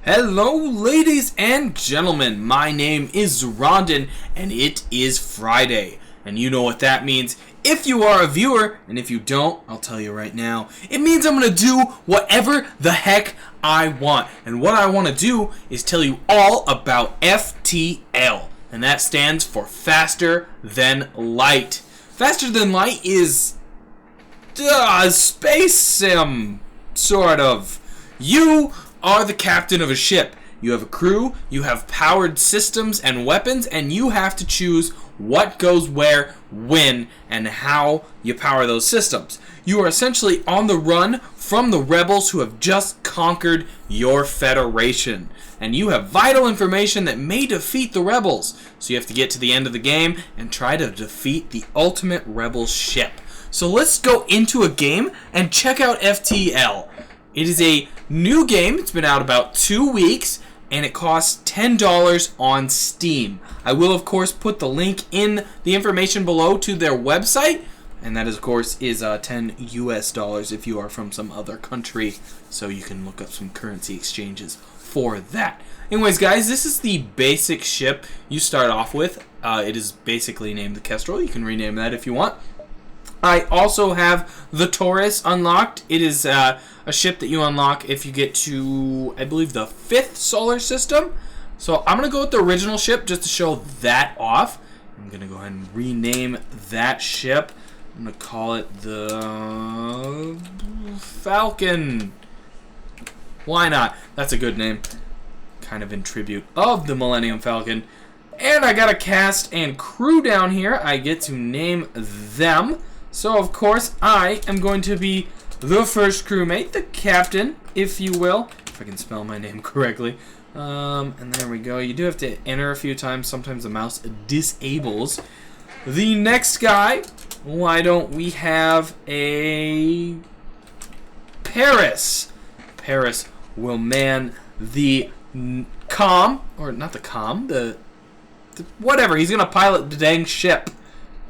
Hello, ladies and gentlemen. My name is Zoronden, and it is Friday. And you know what that means if you are a viewer, and if you don't, I'll tell you right now. It means I'm going to do whatever the heck I want. And what I want to do is tell you all about FTL. And that stands for Faster Than Light. Faster Than Light is a space sim, sort of. You are the captain of a ship. You have a crew, you have powered systems and weapons, and you have to choose what goes where, when, and how you power those systems. You are essentially on the run from the rebels who have just conquered your federation. And you have vital information that may defeat the rebels. So you have to get to the end of the game and try to defeat the ultimate rebel ship. So let's go into a game and check out FTL. It is a new game. It's been out about 2 weeks, and it costs $10 on Steam. I will, of course, put the link in the information below to their website, and that, of course, is $10 US if you are from some other country, so you can look up some currency exchanges for that. Anyways, guys, this is the basic ship you start off with. It is basically named the Kestrel. You can rename that if you want. I also have the Taurus unlocked. It is a ship that you unlock if you get to, I believe, the 5th solar system. So I'm going to go with the original ship just to show that off. I'm going to go ahead and rename that ship. I'm going to call it the Falcon. Why not? That's a good name. Kind of in tribute of the Millennium Falcon. And I got a cast and crew down here. I get to name them. So, of course, I am going to be the first crewmate, the captain, if you will. If I can spell my name correctly. And there we go. You do have to enter a few times. Sometimes the mouse disables. The next guy, why don't we have a Paris? Paris will man the or not the the whatever. He's going to pilot the dang ship.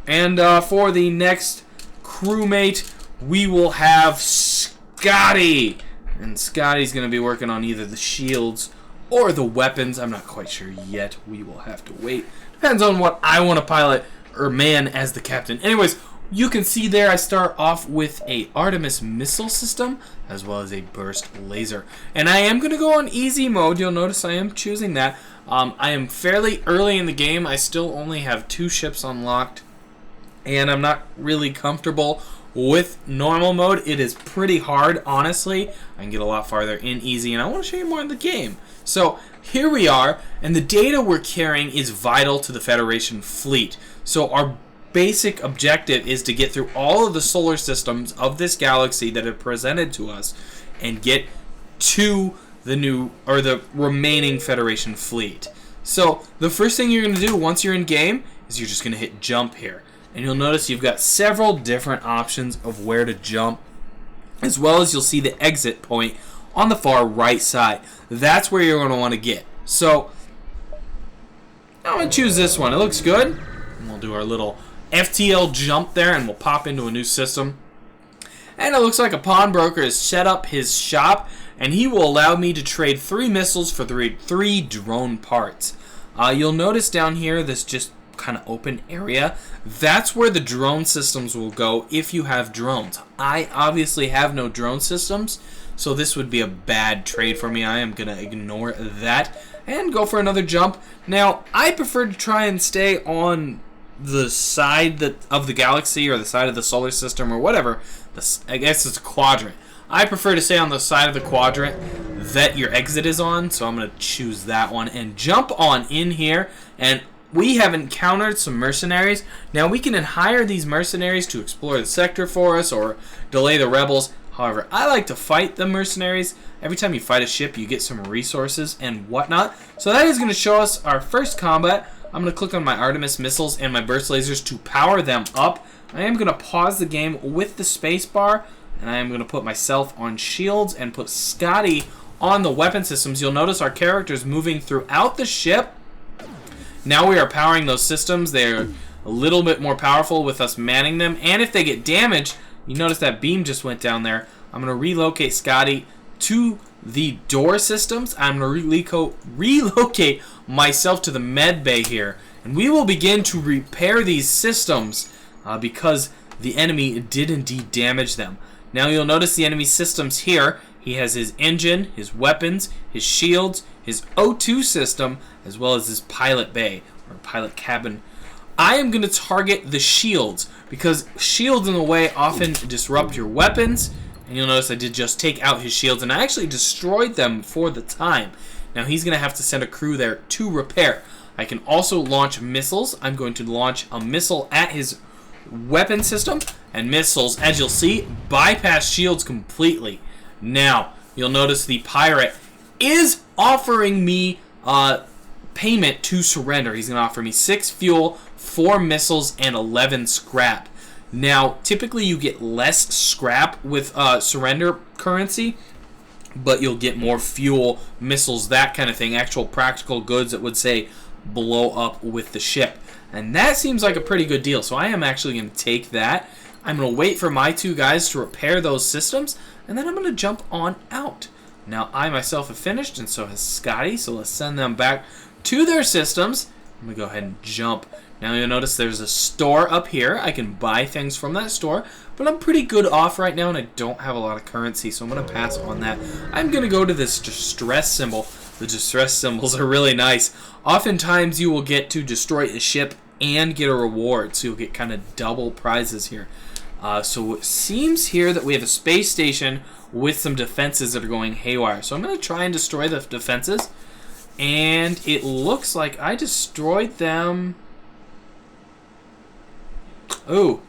And for the next crewmate, we will have Scotty. And Scotty's going to be working on either the shields or the weapons. I'm not quite sure yet. We will have to wait. Depends on what I want to pilot or man as the captain. Anyways, you can see there I start off with a Artemis missile system as well as a burst laser. And I am going to go on easy mode. You'll notice I am choosing that. I am fairly early in the game. I still only have 2 ships unlocked. And I'm not really comfortable with normal mode. It is pretty hard, honestly. I can get a lot farther in easy, and I want to show you more of the game. So here we are, and the data we're carrying is vital to the Federation fleet. So our basic objective is to get through all of the solar systems of this galaxy that are presented to us and get to the remaining Federation fleet. So the first thing you're going to do once you're in game is you're just going to hit jump here. And you'll notice you've got several different options of where to jump, as well as you'll see the exit point on the far right side. That's where you're going to want to get. So I'm going to choose this one. It looks good. And we'll do our little FTL jump there, and we'll pop into a new system. And it looks like a pawnbroker has set up his shop, and he will allow me to trade 3 missiles for 3 drone parts. You'll notice down here this just kind of open area. That's where the drone systems will go if you have drones. I obviously have no drone systems, so this would be a bad trade for me. I am going to ignore that and go for another jump. Now, I prefer to try and stay on the side of the galaxy or the side of the solar system or whatever. I guess it's a quadrant. I prefer to stay on the side of the quadrant that your exit is on, so I'm going to choose that one and jump on in here. And we have encountered some mercenaries. Now we can hire these mercenaries to explore the sector for us or delay the rebels. However, I like to fight the mercenaries. Every time you fight a ship, you get some resources and whatnot. So that is going to show us our first combat. I'm going to click on my Artemis missiles and my burst lasers to power them up. I am going to pause the game with the space bar, and I am going to put myself on shields and put Scotty on the weapon systems. You'll notice our characters moving throughout the ship. Now we are powering those systems. They're a little bit more powerful with us manning them. And if they get damaged, you notice that beam just went down there. I'm going to relocate Scotty to the door systems. I'm going to relocate myself to the med bay here. And we will begin to repair these systems because the enemy did indeed damage them. Now you'll notice the enemy systems here. He has his engine, his weapons, his shields, his O2 system, as well as his pilot bay, or pilot cabin. I am going to target the shields, because shields in the way often disrupt your weapons. And you'll notice I did just take out his shields, and I actually destroyed them for the time. Now he's going to have to send a crew there to repair. I can also launch missiles. I'm going to launch a missile at his weapon system, and missiles, as you'll see, bypass shields completely. Now, you'll notice the pirate is offering me payment to surrender. He's going to offer me 6 fuel, 4 missiles, and 11 scrap. Now, typically you get less scrap with surrender currency, but you'll get more fuel, missiles, that kind of thing, actual practical goods that would say blow up with the ship. And that seems like a pretty good deal, so I am actually going to take that. I'm going to wait for my 2 guys to repair those systems, and then I'm going to jump on out. Now, I myself have finished, and so has Scotty, so let's send them back to their systems. I'm going to go ahead and jump. Now, you'll notice there's a store up here. I can buy things from that store, but I'm pretty good off right now, and I don't have a lot of currency, so I'm going to pass on that. I'm going to go to this distress symbol. The distress symbols are really nice. Oftentimes, you will get to destroy a ship and get a reward, so you'll get kind of double prizes here. So it seems here that we have a space station with some defenses that are going haywire. So I'm going to try and destroy the defenses, and it looks like I destroyed them. Oh,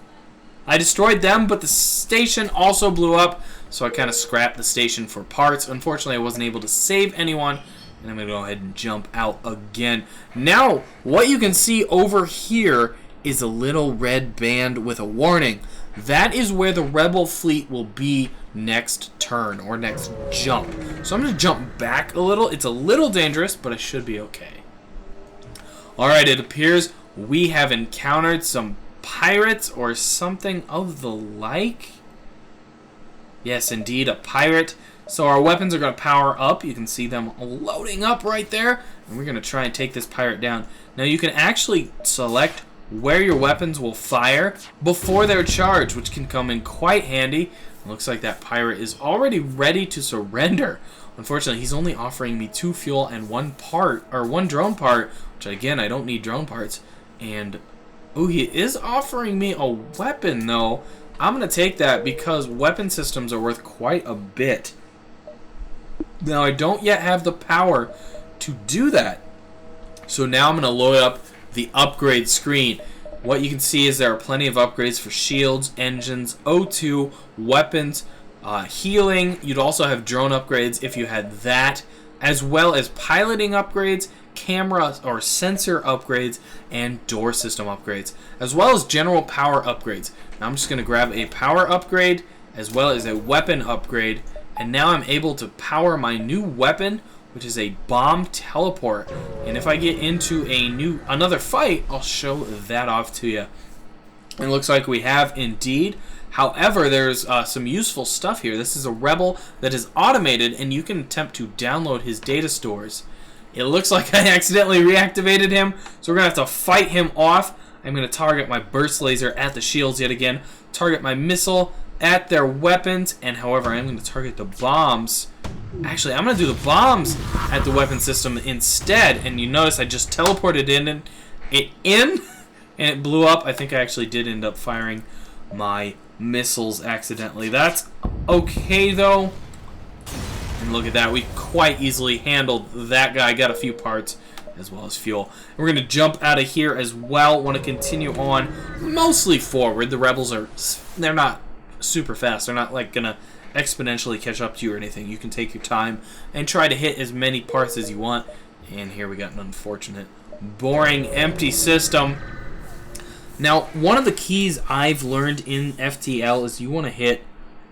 I destroyed them, but the station also blew up, so I kind of scrapped the station for parts. Unfortunately, I wasn't able to save anyone, and I'm going to go ahead and jump out again. Now, what you can see over here is a little red band with a warning. That is where the rebel fleet will be next turn, or next jump. So I'm going to jump back a little. It's a little dangerous, but I should be okay. Alright, it appears we have encountered some pirates or something of the like. Yes, indeed, a pirate. So our weapons are going to power up. You can see them loading up right there. And we're going to try and take this pirate down. Now you can actually select where your weapons will fire before they're charged, which can come in quite handy. It looks like that pirate is already ready to surrender. Unfortunately, he's only offering me 2 fuel and 1 drone part, which again, I don't need drone parts. And oh, he is offering me a weapon though. I'm going to take that because weapon systems are worth quite a bit. Now, I don't yet have the power to do that. So now I'm going to load up the upgrade screen. What you can see is there are plenty of upgrades for shields, engines, O2, weapons, healing. You'd also have drone upgrades if you had that, as well as piloting upgrades, camera or sensor upgrades, and door system upgrades, as well as general power upgrades. Now I'm just going to grab a power upgrade as well as a weapon upgrade, and now I'm able to power my new weapon, which is a bomb teleport. And if I get into another fight, I'll show that off to you. And it looks like we have indeed. However, there's some useful stuff here. This is a rebel that is automated, and you can attempt to download his data stores. It looks like I accidentally reactivated him, so we're going to have to fight him off. I'm going to target my burst laser at the shields yet again, target my missile at their weapons, and however, I'm going to target the bombs. Actually, I'm going to do the bombs at the weapon system instead, and you notice I just teleported in, and it blew up. I think I actually did end up firing my missiles accidentally. That's okay, though. And look at that. We quite easily handled that guy. Got a few parts as well as fuel. And we're going to jump out of here as well. Want to continue on mostly forward. The rebels they're not super fast. They're not like going to exponentially catch up to you or anything. You can take your time and try to hit as many parts as you want. And here we got an unfortunate, boring, empty system. Now, one of the keys I've learned in FTL is you want to hit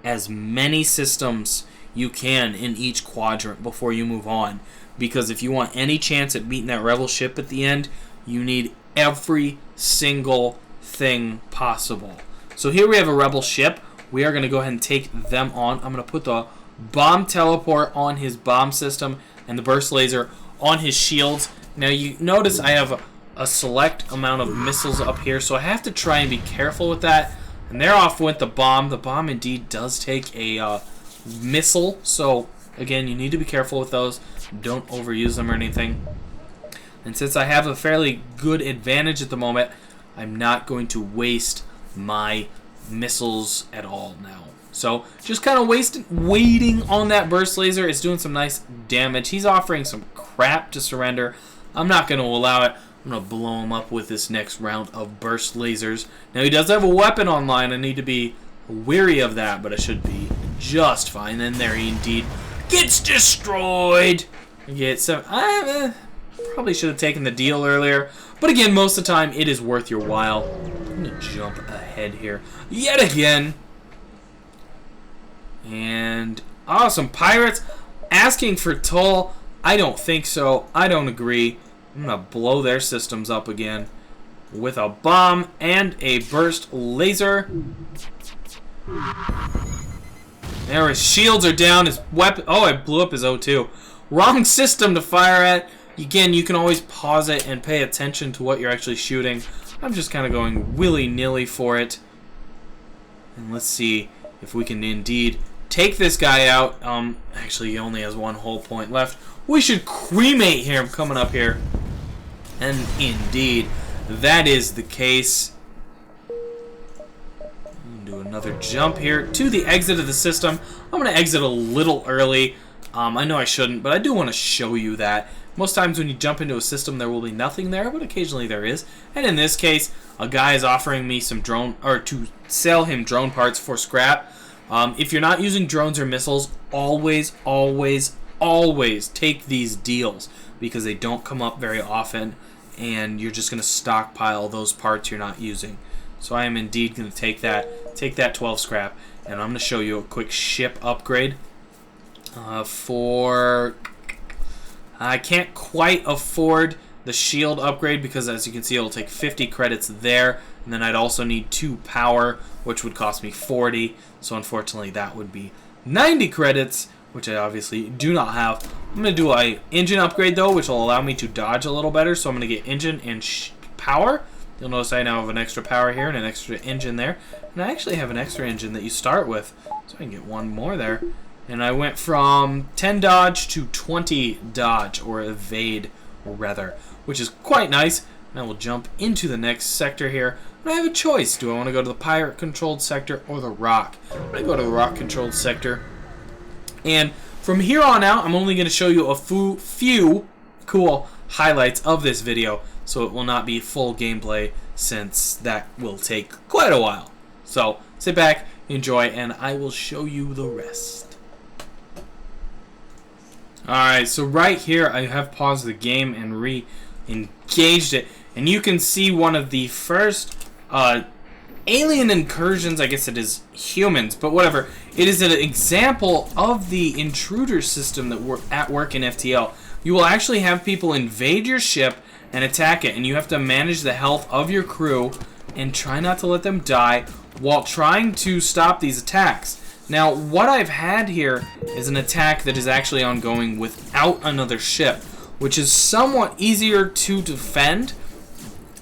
as many systems you can in each quadrant before you move on. Because if you want any chance at beating that rebel ship at the end, you need every single thing possible. So here we have a rebel ship. We are going to go ahead and take them on. I'm going to put the bomb teleport on his bomb system and the burst laser on his shields. Now you notice I have a select amount of missiles up here, so I have to try and be careful with that. And there off went the bomb. The bomb indeed does take a missile, so again, you need to be careful with those. Don't overuse them or anything. And since I have a fairly good advantage at the moment, I'm not going to waste my missiles at all now. So just kind of waiting on that burst laser. It's doing some nice damage. He's offering some crap to surrender. I'm not going to allow it. I'm going to blow him up with this next round of burst lasers. Now he does have a weapon online. I need to be wary of that, but I should be just fine. And there he indeed gets destroyed. I get some... probably should have taken the deal earlier. But again, most of the time, it is worth your while. I'm going to jump ahead here yet again. And some pirates asking for toll. I don't think so. I don't agree. I'm going to blow their systems up again with a bomb and a burst laser. There, his shields are down. His weapon... Oh, I blew up his O2. Wrong system to fire at. Again, you can always pause it and pay attention to what you're actually shooting. I'm just kind of going willy-nilly for it. And let's see if we can indeed take this guy out. Actually, he only has one whole point left. We should cremate him coming up here. And indeed, that is the case. Do another jump here to the exit of the system. I'm going to exit a little early. I know I shouldn't, but I do want to show you that. Most times when you jump into a system, there will be nothing there, but occasionally there is. And in this case, a guy is offering me some drone, or to sell him drone parts for scrap. If you're not using drones or missiles, always, always, always take these deals, because they don't come up very often, and you're just going to stockpile those parts you're not using. So I am indeed going to take that 12 scrap, and I'm going to show you a quick ship upgrade. I can't quite afford the shield upgrade because, as you can see, it'll take 50 credits there, and then I'd also need 2 power, which would cost me 40. So unfortunately, that would be 90 credits, which I obviously do not have. I'm going to do an engine upgrade though, which will allow me to dodge a little better. So I'm going to get engine and power. You'll notice I now have an extra power here and an extra engine there, and I actually have an extra engine that you start with, so I can get one more there. And I went from 10 dodge to 20 dodge, or evade, rather, which is quite nice. And I will jump into the next sector here. And I have a choice. Do I want to go to the pirate-controlled sector or the rock? I'm going to go to the rock-controlled sector. And from here on out, I'm only going to show you a few cool highlights of this video, so it will not be full gameplay, since that will take quite a while. So sit back, enjoy, and I will show you the rest. Alright, so right here I have paused the game and re-engaged it, and you can see one of the first alien incursions. I guess it is humans, but whatever. It is an example of the intruder system that we're at work in FTL. You will actually have people invade your ship and attack it, and you have to manage the health of your crew and try not to let them die while trying to stop these attacks. Now, what I've had here is an attack that is actually ongoing without another ship, which is somewhat easier to defend,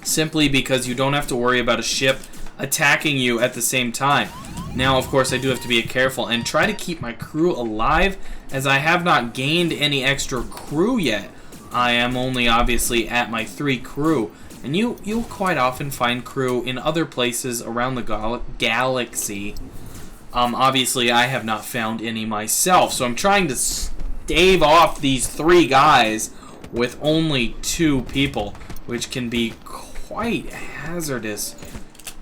simply because you don't have to worry about a ship attacking you at the same time. Now, of course, I do have to be careful and try to keep my crew alive, as I have not gained any extra crew yet. I am only obviously at my 3 crew, and you'll quite often find crew in other places around the galaxy. Obviously, I have not found any myself, so I'm trying to stave off these 3 guys with only 2 people, which can be quite hazardous.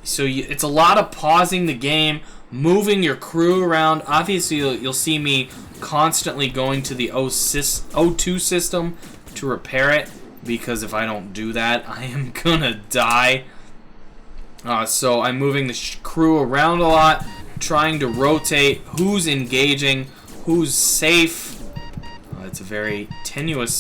So it's a lot of pausing the game, moving your crew around. Obviously, you'll see me constantly going to the O2 system to repair it, because if I don't do that, I am gonna die. So I'm moving the crew around a lot, trying to rotate who's engaging, who's safe. It's a very tenuous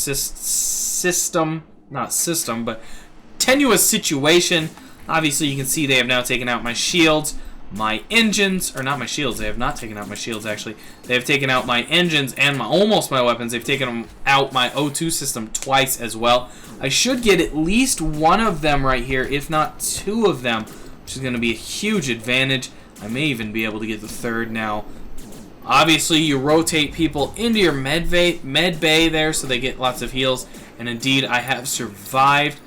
tenuous situation. Obviously, you can see they have now taken out my shields. my engines, or not my shields. They have not taken out my shields, actually. They have taken out my engines and almost my weapons. They've taken out my O2 system twice as well. I should get at least one of them right here, if not two of them, which is going to be a huge advantage. I may even be able to get the third now. Obviously, you rotate people into your med bay there so they get lots of heals. And indeed, I have survived.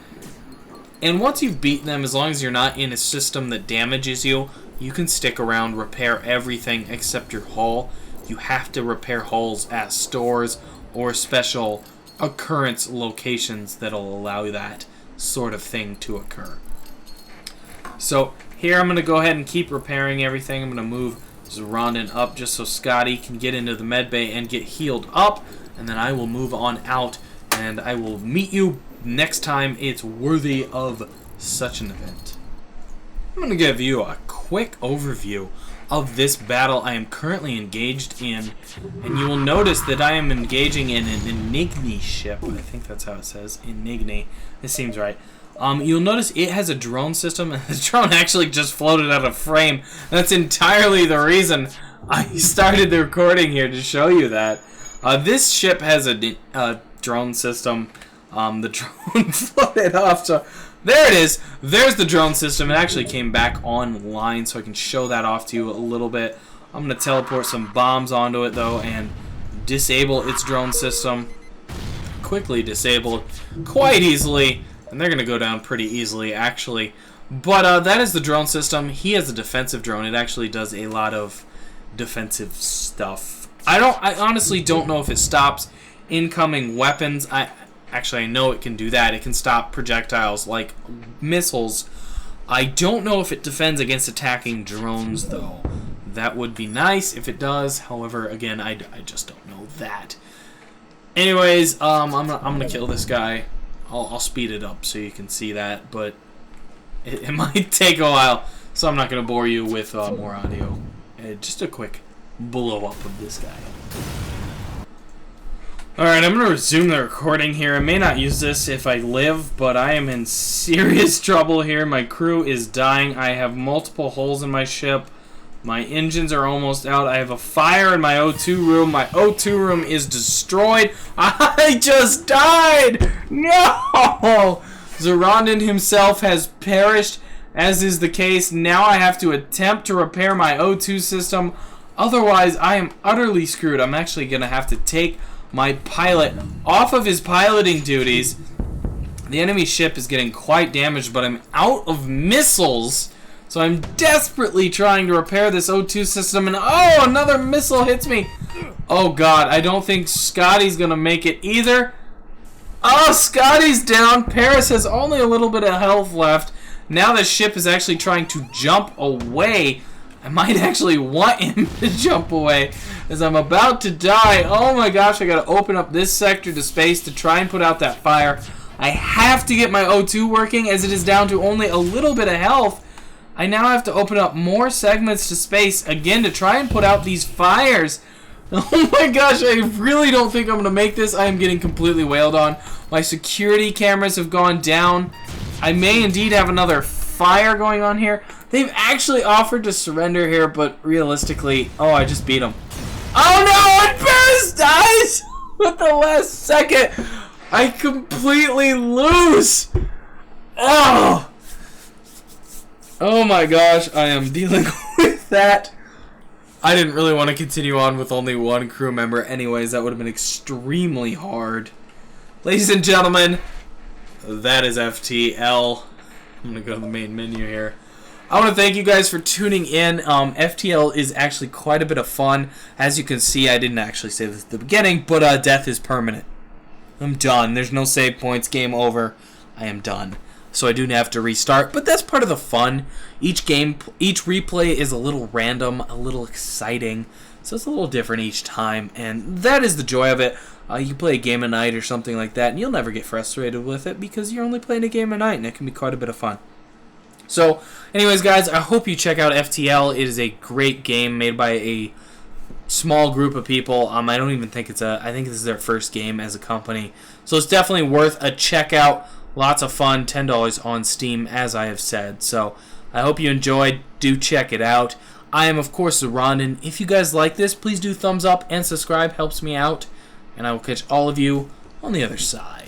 And once you've beaten them, as long as you're not in a system that damages you, you can stick around, repair everything except your hull. You have to repair hulls at stores or special occurrence locations that'll allow that sort of thing to occur. So here I'm going to go ahead and keep repairing everything. I'm going to move Zoronden up just so Scotty can get into the med bay and get healed up. And then I will move on out and I will meet you next time it's worthy of such an event. I'm going to give you a quick overview of this battle I am currently engaged in, and you will notice that I am engaging in an Enigni ship. I think that's how it says, Enigni. This seems right. You'll notice it has a drone system, and the drone actually just floated out of frame. That's entirely the reason I started the recording here, to show you that. This ship has a drone system. The drone floated off, so there it is. There's the drone system. It actually came back online, so I can show that off to you a little bit. I'm going to teleport some bombs onto it, though, and disable its drone system. Quickly disabled quite easily, and they're going to go down pretty easily, actually. But that is the drone system. He has a defensive drone. It actually does a lot of defensive stuff. I honestly don't know if it stops incoming weapons. Actually, I know it can do that. It can stop projectiles like missiles. I don't know if it defends against attacking drones, though. That would be nice if it does. However, again, I just don't know that. Anyways, I'm gonna kill this guy. I'll speed it up so you can see that, but it might take a while, so I'm not gonna bore you with more audio. Just a quick blow up of this guy. Alright, I'm going to resume the recording here. I may not use this if I live, but I am in serious trouble here. My crew is dying. I have multiple holes in my ship. My engines are almost out. I have a fire in my O2 room. My O2 room is destroyed. I just died! No! Zoronden himself has perished, as is the case. Now I have to attempt to repair my O2 system. Otherwise, I am utterly screwed. I'm actually going to have to take my pilot off of his piloting duties. The enemy ship is getting quite damaged, but I'm out of missiles, so I'm desperately trying to repair this O2 system, and oh, another missile hits me. Oh god, I don't think Scotty's gonna make it either. Oh, Scotty's down. Paris has only a little bit of health left. Now the ship is actually trying to jump away. I might actually want him to jump away, as I'm about to die. Oh my gosh, I gotta open up this sector to space to try and put out that fire. I have to get my O2 working, as it is down to only a little bit of health. I now have to open up more segments to space, again, to try and put out these fires. Oh my gosh, I really don't think I'm gonna make this. I am getting completely wailed on. My security cameras have gone down. I may indeed have another fire going on here. They've actually offered to surrender here, but realistically, oh, I just beat him. Oh no, and Paris dies with the last second. I completely lose. Oh my gosh, I am dealing with that. I didn't really want to continue on with only one crew member. Anyways, that would have been extremely hard. Ladies and gentlemen, that is FTL. I'm going to go to the main menu here. I want to thank you guys for tuning in. FTL is actually quite a bit of fun. As you can see, I didn't actually say this at the beginning, but death is permanent. I'm done. There's no save points. Game over. I am done. So I do have to restart, but that's part of the fun. Each replay is a little random, a little exciting, so it's a little different each time, and that is the joy of it. You play a game a night or something like that, and you'll never get frustrated with it because you're only playing a game a night, and it can be quite a bit of fun. So, anyways, guys, I hope you check out FTL. It is a great game made by a small group of people. I don't even think I think this is their first game as a company, so it's definitely worth a check out. Lots of fun, $10 on Steam, as I have said. So, I hope you enjoyed. Do check it out. I am, of course, Zoronden. If you guys like this, please do thumbs up and subscribe. Helps me out. And I will catch all of you on the other side.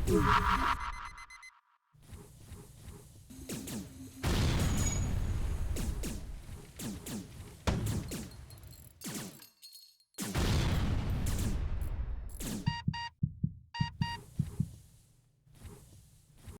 You